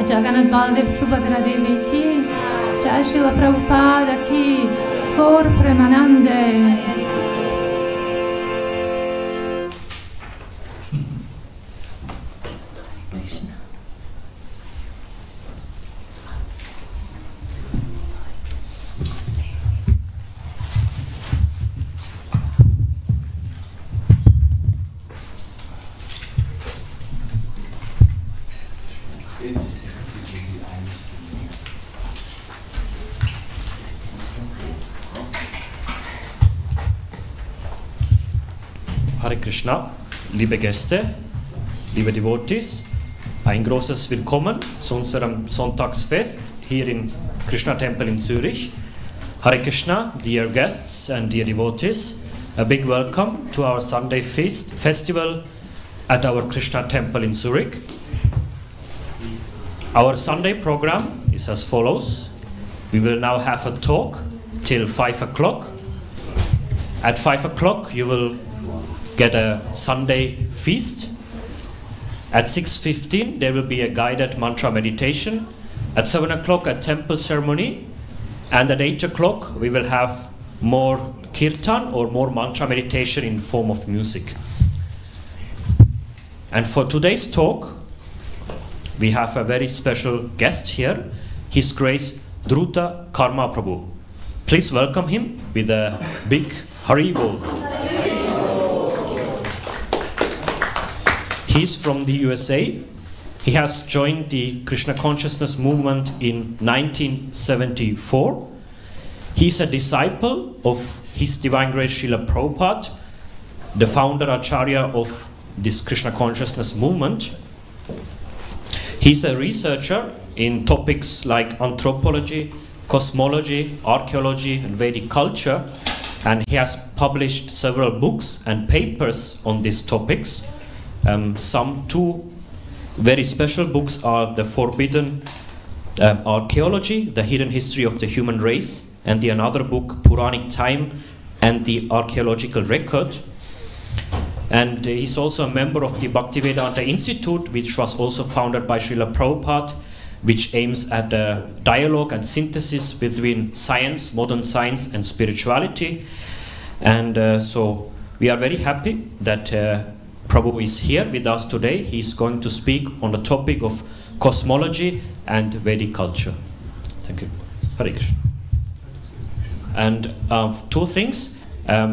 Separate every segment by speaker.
Speaker 1: Jagannath Baldev Subhadra Devi ki, Jai Srila Prabhupada ki, Gaur Premanande.
Speaker 2: Hare Krishna, liebe Gäste, liebe Devotees, ein großes Willkommen zu unserem Sonntagsfest hier im Krishna Temple in Zürich. Hare Krishna, dear guests and dear devotees, a big welcome to our Sunday festival at our Krishna Temple in Zurich. Our Sunday program is as follows. We will now have a talk till 5 o'clock. At 5 o'clock you will get a Sunday feast. At 6:15 there will be a guided mantra meditation. At 7 o'clock a temple ceremony, and at 8 o'clock we will have more kirtan or more mantra meditation in form of music. And for today's talk we have a very special guest here, His Grace Dhruta Karma Prabhu. Please welcome him with a big Hari Bol. He's from the USA. He has joined the Krishna consciousness movement in 1974. He's a disciple of His Divine Grace Srila Prabhupada, the founder Acharya of this Krishna consciousness movement. He's a researcher in topics like anthropology, cosmology, archaeology, and Vedic culture, and he has published several books and papers on these topics. Some two very special books are The Forbidden Archaeology, The Hidden History of the Human Race, and the another book, Puranic Time and the Archaeological Record. And he's also a member of the Bhaktivedanta Institute, which was also founded by Srila Prabhupada, which aims at a dialogue and synthesis between science, modern science, and spirituality. And so we are very happy that Prabhu is here with us today. He's going to speak on the topic of cosmology and Vedic culture. Thank you. Hare Krishna. And two things.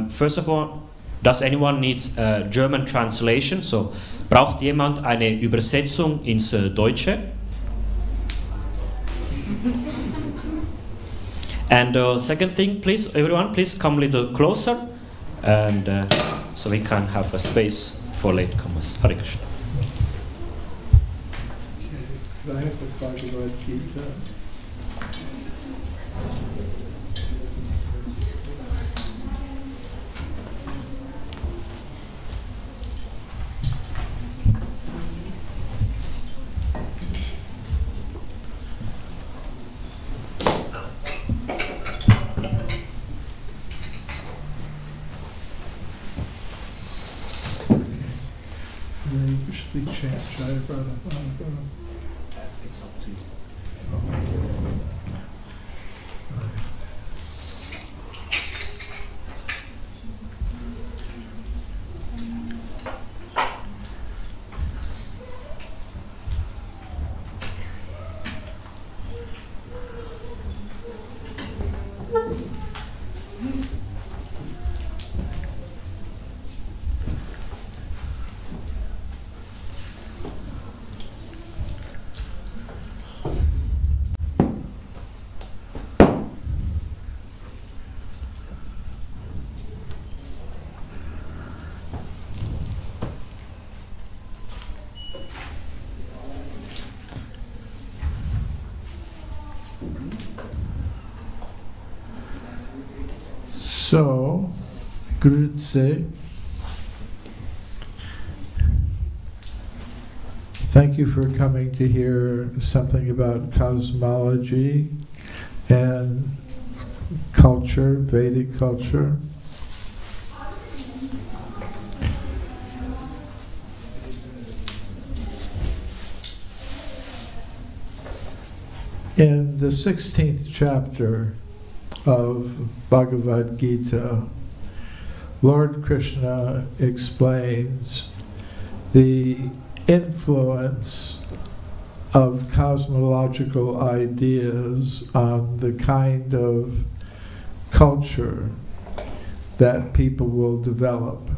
Speaker 2: First of all, does anyone need a German translation? So, braucht jemand eine Übersetzung ins Deutsche? And second thing, please, everyone, please come a little closer, and so we can have a space for latecomers. Hare Krishna.
Speaker 3: I have the Bhagavad Gita. They usually chant Jaya Brahma.
Speaker 2: It's up to you.
Speaker 3: So, Grütze, thank you for coming to hear something about cosmology and culture, Vedic culture. In the 16th chapter of Bhagavad Gita, Lord Krishna explains the influence of cosmological ideas on the kind of culture that people will develop.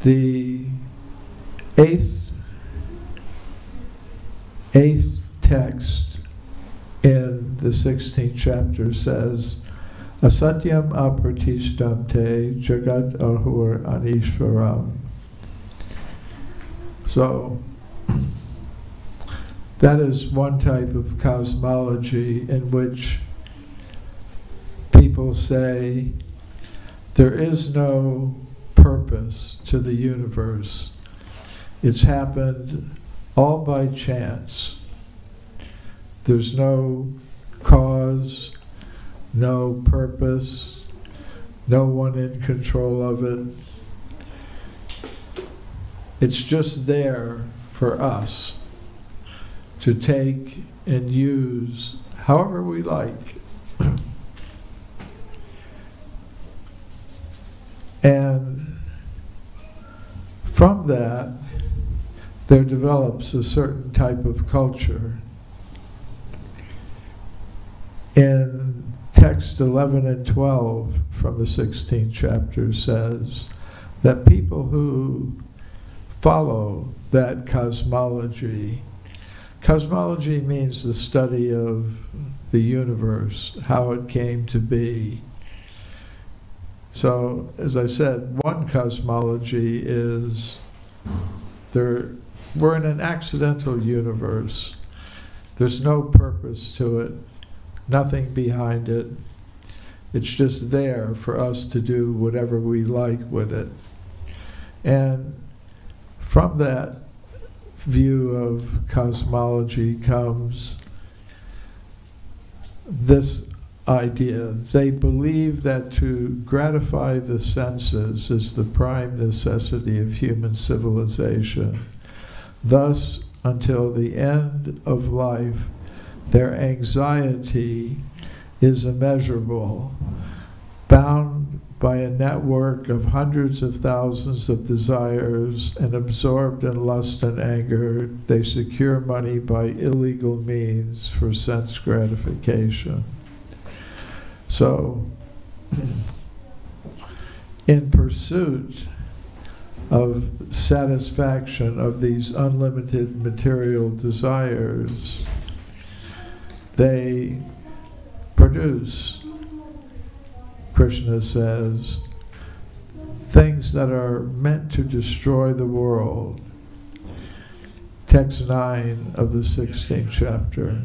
Speaker 3: The eighth text in the 16th chapter says, Asatyam apratishtam te jagat ahur anishvaram. So, that is one type of cosmology in which people say there is no purpose to the universe. It's happened all by chance. There's no cause, no purpose, no one in control of it. It's just there for us to take and use however we like. And from that, there develops a certain type of culture. In text 11 and 12 from the 16th chapter says that people who follow that cosmology means the study of the universe, how it came to be. So, as I said, one cosmology is we're in an accidental universe. There's no purpose to it. Nothing behind it. It's just there for us to do whatever we like with it. And from that view of cosmology comes this idea. They believe that to gratify the senses is the prime necessity of human civilization. Thus, until the end of life, their anxiety is immeasurable. Bound by a network of hundreds of thousands of desires and absorbed in lust and anger, they secure money by illegal means for sense gratification. So, in pursuit of satisfaction of these unlimited material desires, they produce, Krishna says, things that are meant to destroy the world. Text 9 of the 16th chapter.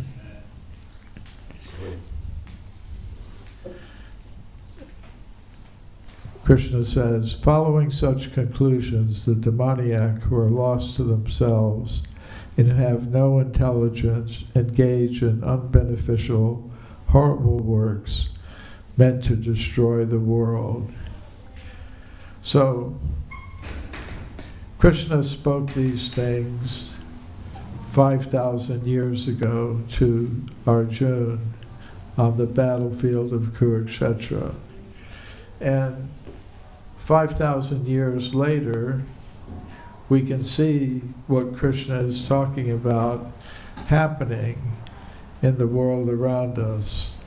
Speaker 3: Krishna says, following such conclusions, the demoniac who are lost to themselves and have no intelligence engage in unbeneficial, horrible works meant to destroy the world. So, Krishna spoke these things 5,000 years ago to Arjuna on the battlefield of Kurukshetra. And 5,000 years later, we can see what Krishna is talking about happening in the world around us.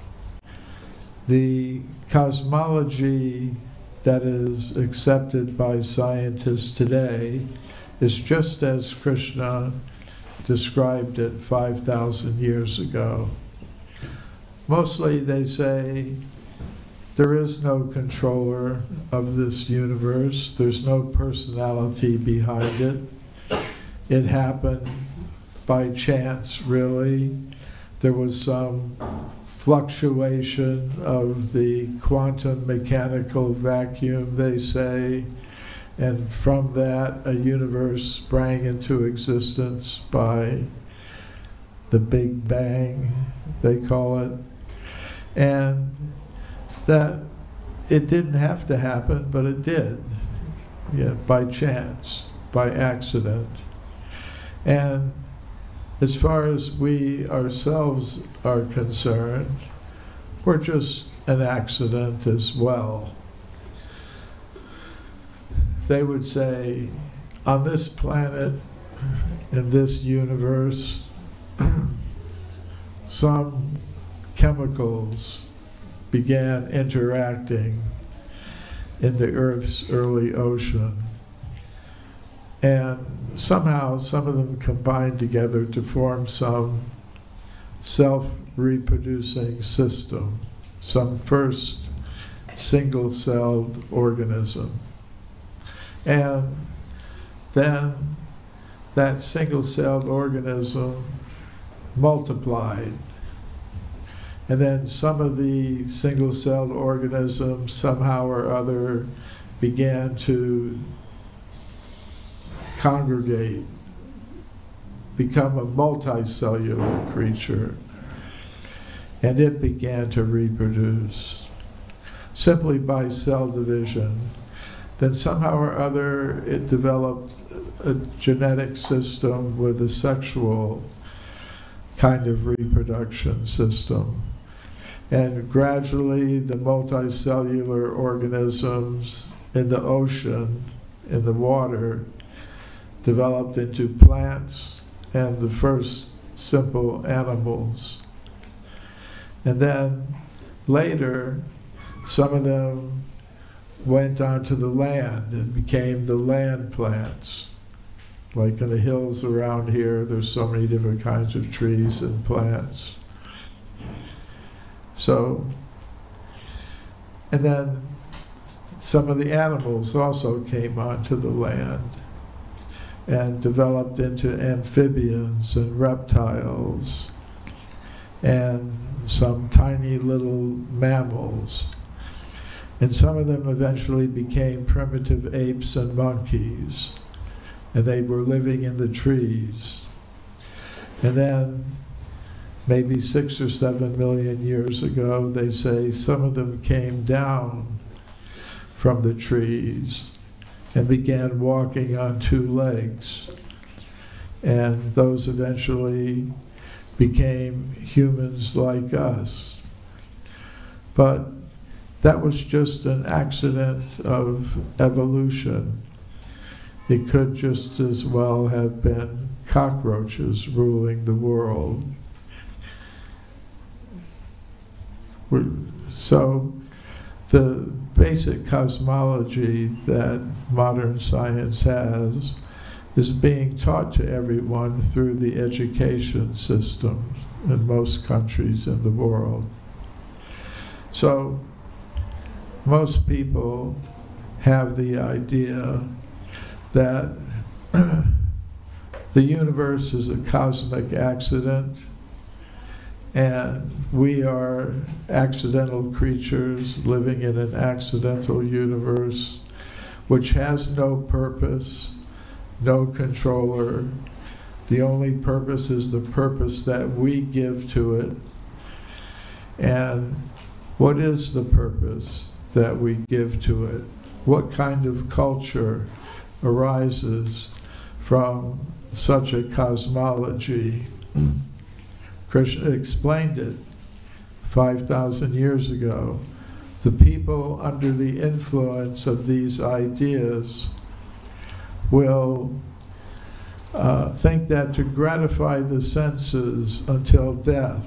Speaker 3: The cosmology that is accepted by scientists today is just as Krishna described it 5,000 years ago. Mostly they say there is no controller of this universe. There's no personality behind it. It happened by chance, really. There was some fluctuation of the quantum mechanical vacuum, they say, and from that a universe sprang into existence by the Big Bang, they call it. And that it didn't have to happen, but it did, by chance, by accident. And as far as we ourselves are concerned, we're just an accident as well. They would say, on this planet, in this universe, some chemicals began interacting in the Earth's early ocean. And somehow some of them combined together to form some self-reproducing system, some first single-celled organism. And then that single-celled organism multiplied. And then some of the single-celled organisms somehow or other began to congregate, become a multicellular creature, and it began to reproduce simply by cell division. Then somehow or other it developed a genetic system with a sexual kind of reproduction system. And gradually the multicellular organisms in the ocean, in the water, developed into plants and the first simple animals. And then later, some of them went onto the land and became the land plants. Like in the hills around here, there's so many different kinds of trees and plants. So, and then some of the animals also came onto the land and developed into amphibians and reptiles and some tiny little mammals. And some of them eventually became primitive apes and monkeys, and they were living in the trees. And then maybe 6 or 7 million years ago, they say some of them came down from the trees and began walking on 2 legs. And those eventually became humans like us. But that was just an accident of evolution. It could just as well have been cockroaches ruling the world. So the basic cosmology that modern science has is being taught to everyone through the education system in most countries in the world. So most people have the idea that the universe is a cosmic accident, and we are accidental creatures living in an accidental universe which has no purpose, no controller. The only purpose is the purpose that we give to it. And what is the purpose that we give to it? What kind of culture arises from such a cosmology? Krishna explained it 5,000 years ago. The people under the influence of these ideas will think that to gratify the senses until death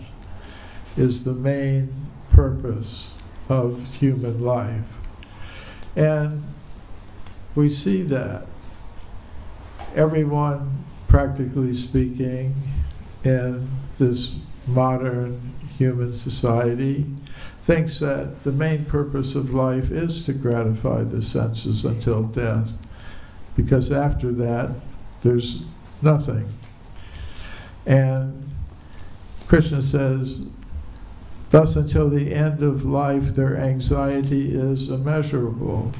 Speaker 3: is the main purpose of human life. And we see that everyone, practically speaking, in this modern human society thinks that the main purpose of life is to gratify the senses until death, because after that there's nothing. And Krishna says, thus until the end of life their anxiety is immeasurable.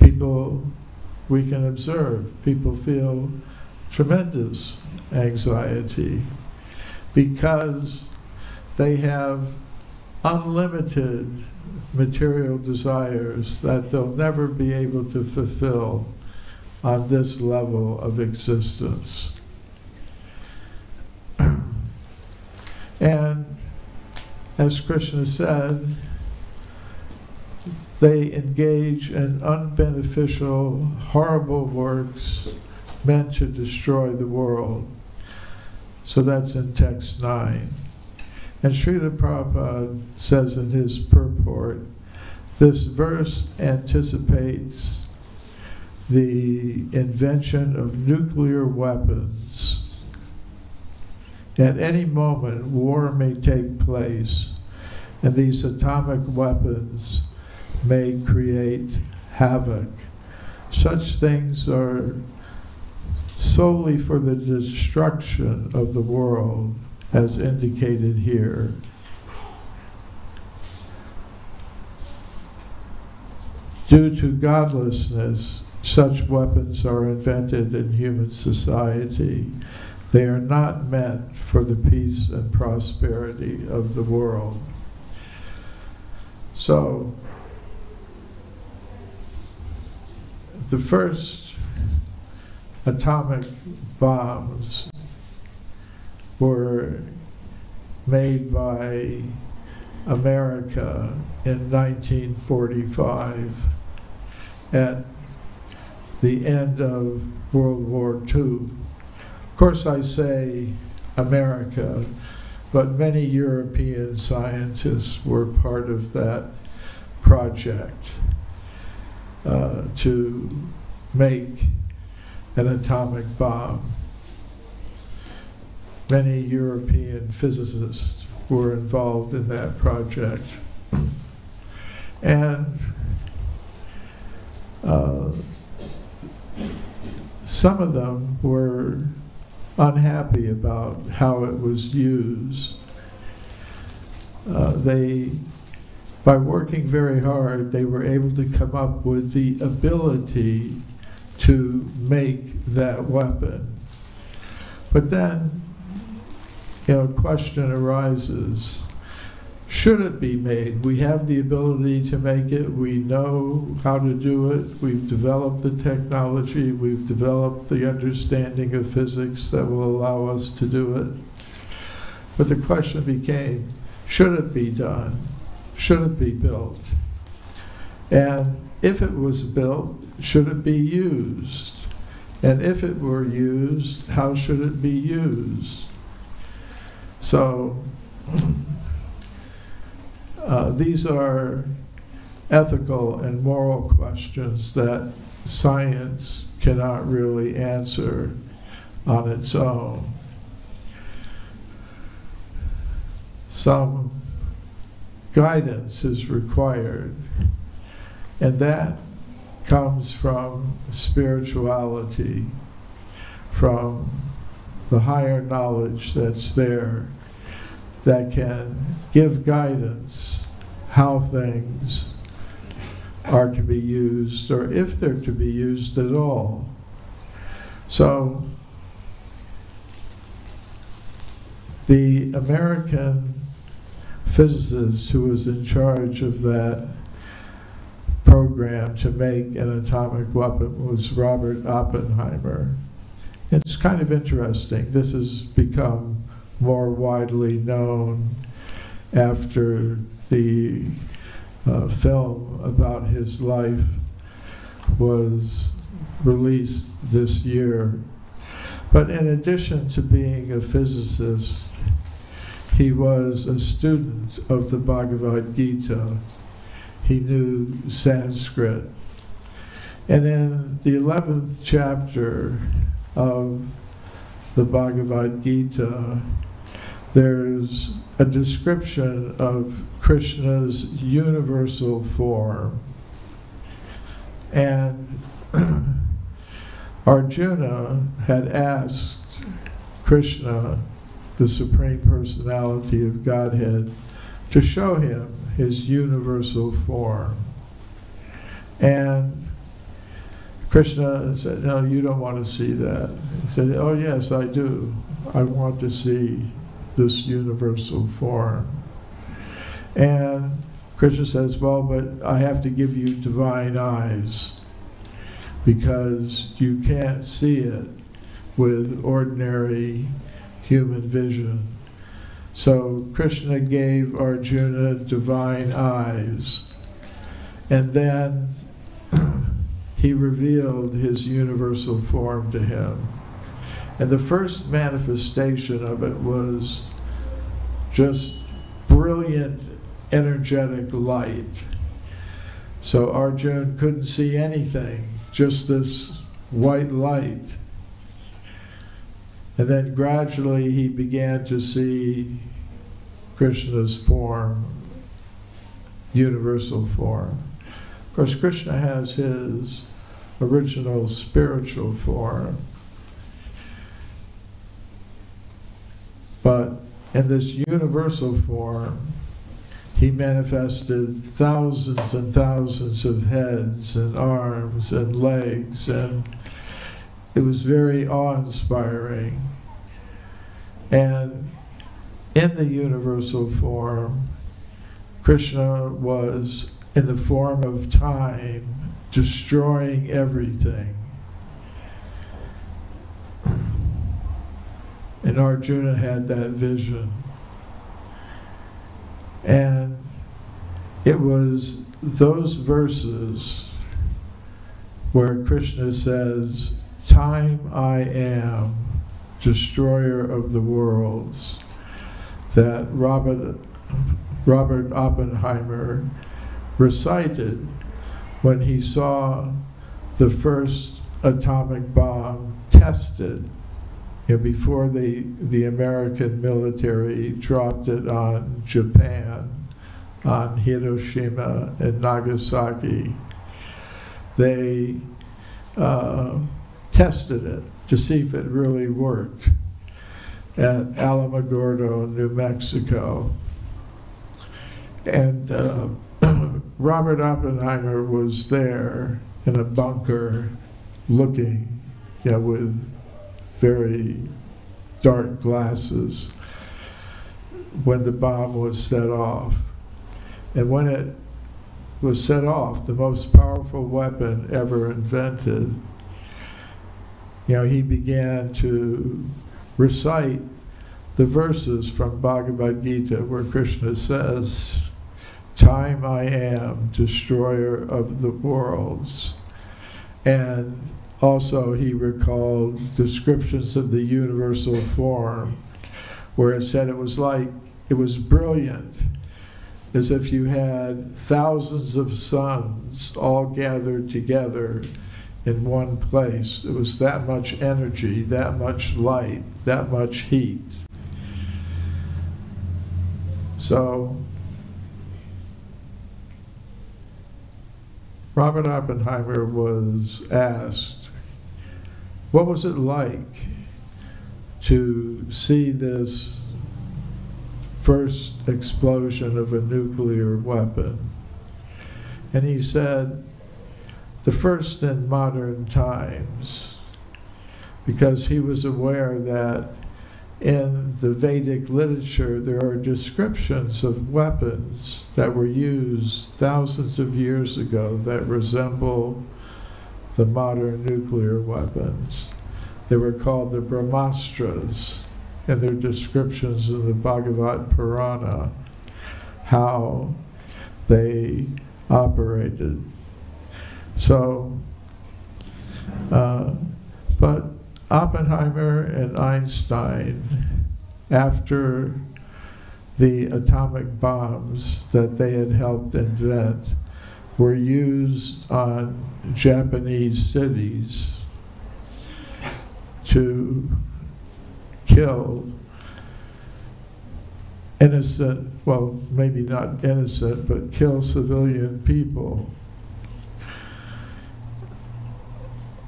Speaker 3: People, we can observe, people feel tremendous anxiety because they have unlimited material desires that they'll never be able to fulfill on this level of existence. And as Krishna said, they engage in unbeneficial, horrible works meant to destroy the world. So that's in text 9. And Srila Prabhupada says in his purport, this verse anticipates the invention of nuclear weapons. At any moment, war may take place, and these atomic weapons may create havoc. Such things are solely for the destruction of the world, as indicated here. Due to godlessness, such weapons are invented in human society. They are not meant for the peace and prosperity of the world. So, the first atomic bombs were made by America in 1945 at the end of World War II. Of course, I say America, but many European scientists were part of that project to make an atomic bomb. Many European physicists were involved in that project. And some of them were unhappy about how it was used. By working very hard, they were able to come up with the ability to make that weapon. But then, a question arises. Should it be made? We have the ability to make it. We know how to do it. We've developed the technology. We've developed the understanding of physics that will allow us to do it. But the question became, should it be done? Should it be built? And if it was built, should it be used? And if it were used, how should it be used? So, these are ethical and moral questions that science cannot really answer on its own. some guidance is required, and that comes from spirituality, from the higher knowledge that's there that can give guidance how things are to be used, or if they're to be used at all. So the American physicist who was in charge of that program to make an atomic weapon was Robert Oppenheimer. It's kind of interesting. This has become more widely known after the film about his life was released this year. But in addition to being a physicist, he was a student of the Bhagavad Gita. He knew Sanskrit. And in the 11th chapter of the Bhagavad Gita, there's a description of Krishna's universal form. And Arjuna had asked Krishna, the Supreme Personality of Godhead, to show him his universal form. And Krishna said, no, you don't want to see that. He said, oh yes, I do. I want to see this universal form. And Krishna says, well, but I have to give you divine eyes, because you can't see it with ordinary human vision. So Krishna gave Arjuna divine eyes, and then he revealed his universal form to him. And the first manifestation of it was just brilliant, energetic light. So Arjuna couldn't see anything, just this white light. And then gradually he began to see Krishna's form, universal form. Of course, Krishna has his original spiritual form. But in this universal form, he manifested thousands and thousands of heads and arms and legs, and it was very awe-inspiring. And in the universal form, Krishna was in the form of time, destroying everything. And Arjuna had that vision. And it was those verses where Krishna says, "Time I am, destroyer of the worlds," that Robert Oppenheimer recited when he saw the first atomic bomb tested, before the American military dropped it on Japan, on Hiroshima and Nagasaki. They tested it to see if it really worked at Alamogordo, New Mexico. And Robert Oppenheimer was there in a bunker looking, with very dark glasses when the bomb was set off. And when it was set off, the most powerful weapon ever invented, he began to recite the verses from Bhagavad Gita where Krishna says, "Time I am, destroyer of the worlds." And also he recalled descriptions of the universal form where it said it was brilliant, as if you had thousands of suns all gathered together in one place. It was that much energy, that much light, that much heat. So Robert Oppenheimer was asked, what was it like to see this first explosion of a nuclear weapon? And he said, the first in modern times, because he was aware that in the Vedic literature there are descriptions of weapons that were used thousands of years ago that resemble the modern nuclear weapons. They were called the Brahmastras, and their descriptions in the Bhagavad Purana, how they operated. So, but Oppenheimer and Einstein, after the atomic bombs that they had helped invent, were used on Japanese cities to kill innocent, well, maybe not innocent, but kill civilian people.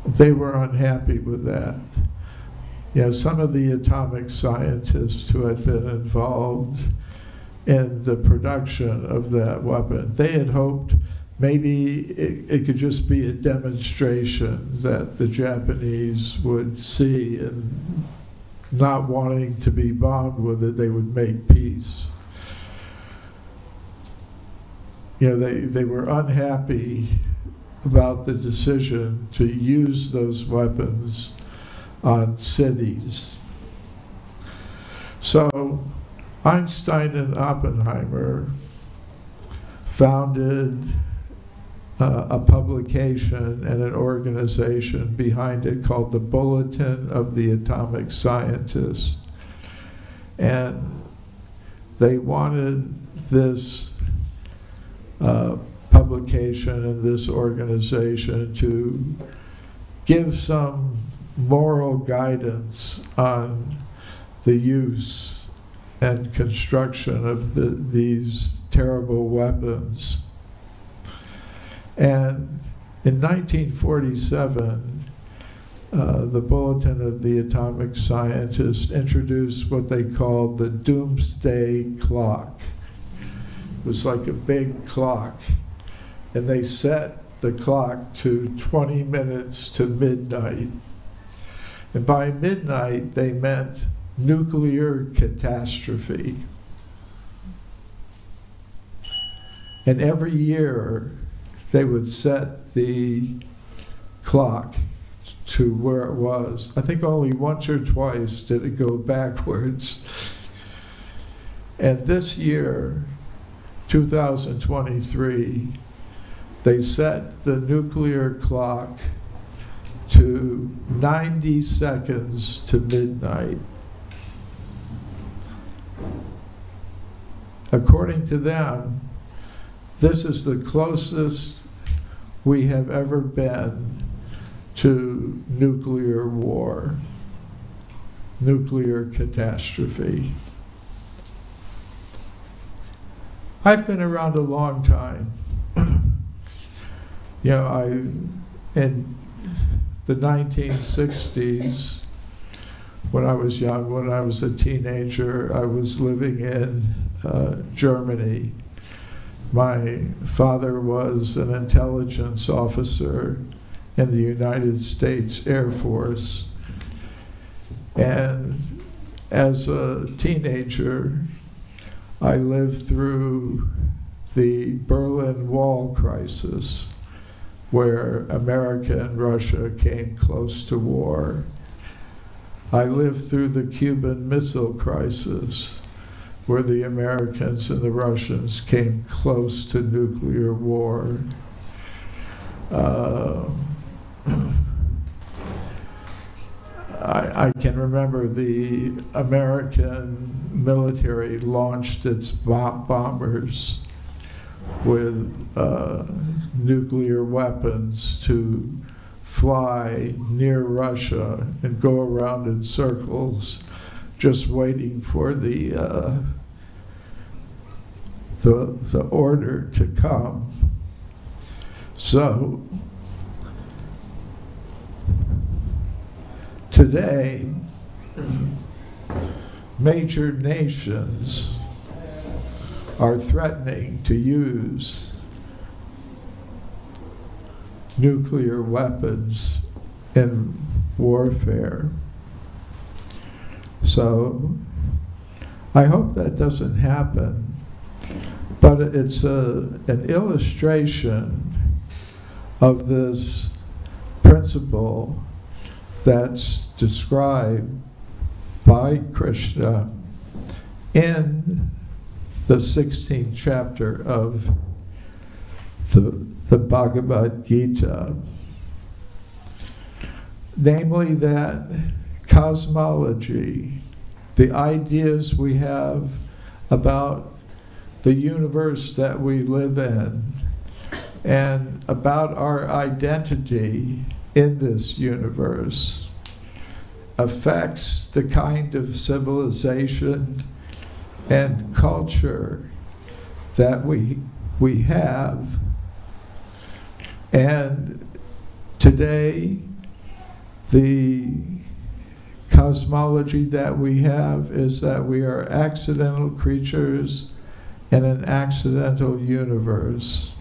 Speaker 3: They were unhappy with that. You know, some of the atomic scientists who had been involved in the production of that weapon, they had hoped maybe it could just be a demonstration that the Japanese would see, and not wanting to be bombed with it, they would make peace. You know, they were unhappy about the decision to use those weapons on cities. So Einstein and Oppenheimer founded a publication and an organization behind it called the Bulletin of the Atomic Scientists. And they wanted this publication and this organization to give some moral guidance on the use and construction of these terrible weapons. And in 1947, the Bulletin of the Atomic Scientists introduced what they called the Doomsday Clock. It was like a big clock, and they set the clock to 20 minutes to midnight. And by midnight, they meant nuclear catastrophe. And every year, they would set the clock to where it was. I think only once or twice did it go backwards. And this year, 2023, they set the nuclear clock to 90 seconds to midnight. According to them, this is the closest we have ever been to nuclear war, nuclear catastrophe. I've been around a long time. You know, in the 1960s, when I was young, when I was a teenager, I was living in Germany. My father was an intelligence officer in the United States Air Force. And as a teenager, I lived through the Berlin Wall crisis, where America and Russia came close to war. I lived through the Cuban Missile Crisis, where the Americans and the Russians came close to nuclear war. I can remember the American military launched its bombers with nuclear weapons to fly near Russia and go around in circles, just waiting for the the order to come. So, today, major nations are threatening to use nuclear weapons in warfare. So, I hope that doesn't happen, but it's an illustration of this principle that's described by Krishna in the 16th chapter of the Bhagavad Gita. Namely that cosmology, the ideas we have about the universe that we live in, and about our identity in this universe, affects the kind of civilization and culture that we have. And today, the cosmology that we have is that we are accidental creatures in an accidental universe.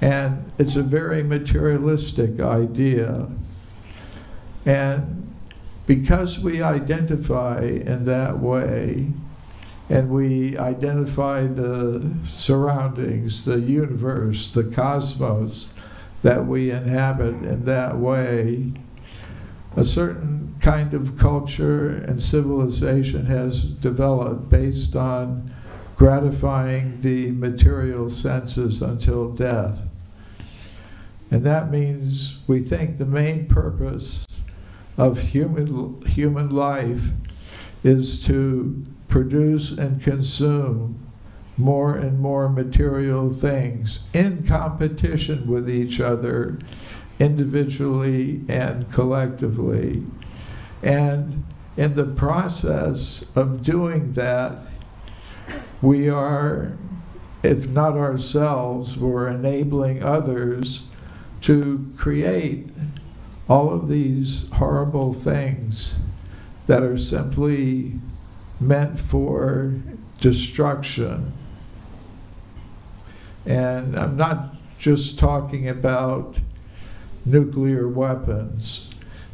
Speaker 3: And it's a very materialistic idea. And because we identify in that way, and we identify the surroundings, the universe, the cosmos that we inhabit in that way, a certain kind of culture and civilization has developed based on gratifying the material senses until death. And that means we think the main purpose of human life is to produce and consume more and more material things in competition with each other, individually and collectively. And in the process of doing that, we are, if not ourselves, we're enabling others to create all of these horrible things that are simply meant for destruction. And I'm not just talking about nuclear weapons.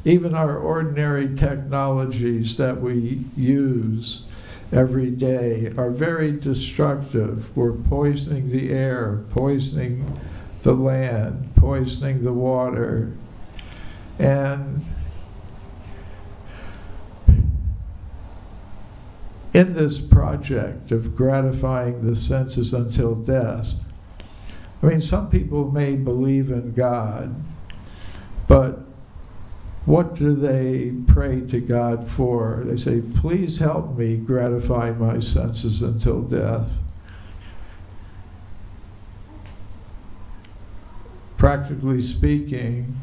Speaker 3: Even our ordinary technologies that we use every day are very destructive. We're poisoning the air, poisoning the land, poisoning the water. And in this project of gratifying the senses until death, I mean, some people may believe in God, but what do they pray to God for? They say, please help me gratify my senses until death. Practically speaking,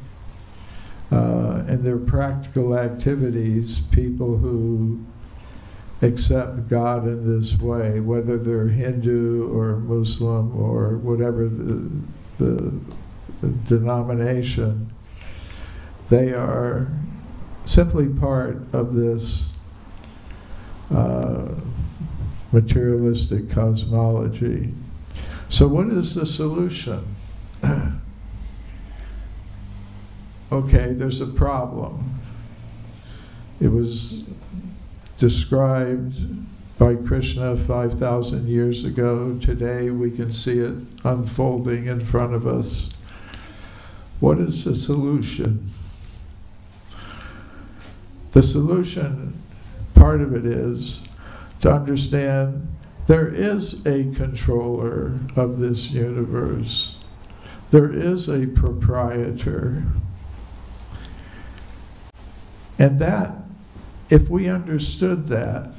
Speaker 3: in their practical activities, people who accept God in this way, whether they're Hindu or Muslim or whatever the denomination, they are simply part of this materialistic cosmology. So what is the solution? Okay, there's a problem. It was described by Krishna 5,000 years ago. Today we can see it unfolding in front of us. What is the solution? The solution, part of it is to understand there is a controller of this universe. There is a proprietor. And that, if we understood that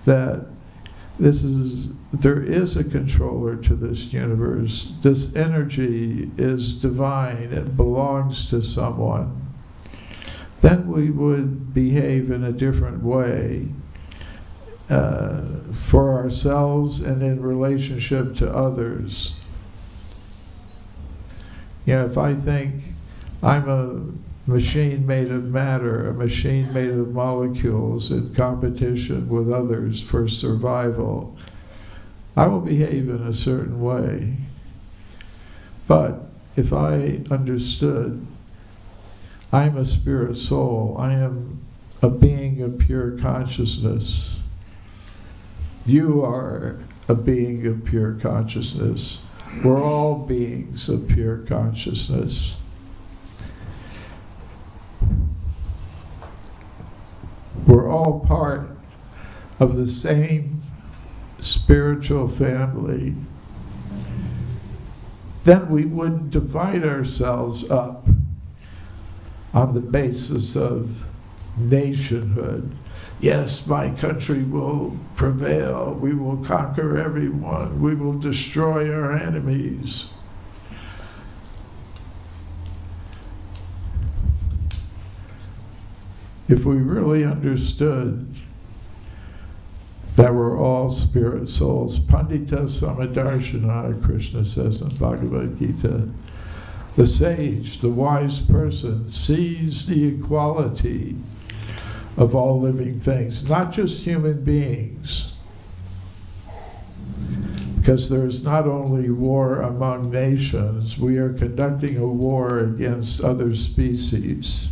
Speaker 3: there is a controller to this universe, this energy is divine, it belongs to someone, then we would behave in a different way. for ourselves and in relationship to others. You know, if I think I'm a machine made of matter, a machine made of molecules in competition with others for survival, I will behave in a certain way. But if I understood I'm a spirit soul, I am a being of pure consciousness, you are a being of pure consciousness, we're all beings of pure consciousness. We're all part of the same spiritual family. Then we wouldn't divide ourselves up on the basis of nationhood. Yes, my country will prevail. We will conquer everyone. We will destroy our enemies. If we really understood that we're all spirit souls, Pandita Samadarshana, Krishna says in Bhagavad Gita, the sage, the wise person, sees the equality of all living things, not just human beings. Because there's not only war among nations, we are conducting a war against other species.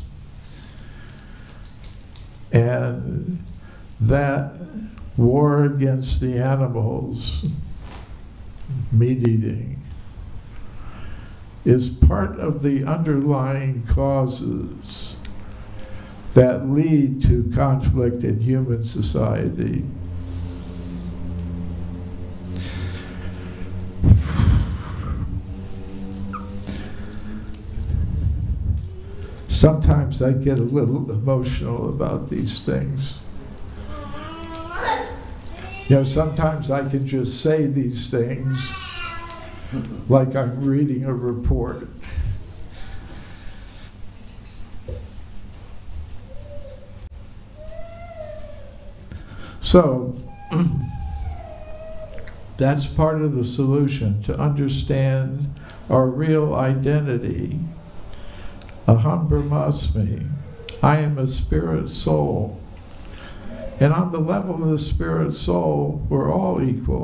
Speaker 3: And that war against the animals, meat eating, is part of the underlying causes that lead to conflict in human society. Sometimes I get a little emotional about these things. You know, sometimes I can just say these things like I'm reading a report. So, that's part of the solution, to understand our real identity. Aham Brahmasmi, I am a spirit soul. And on the level of the spirit soul, we're all equal.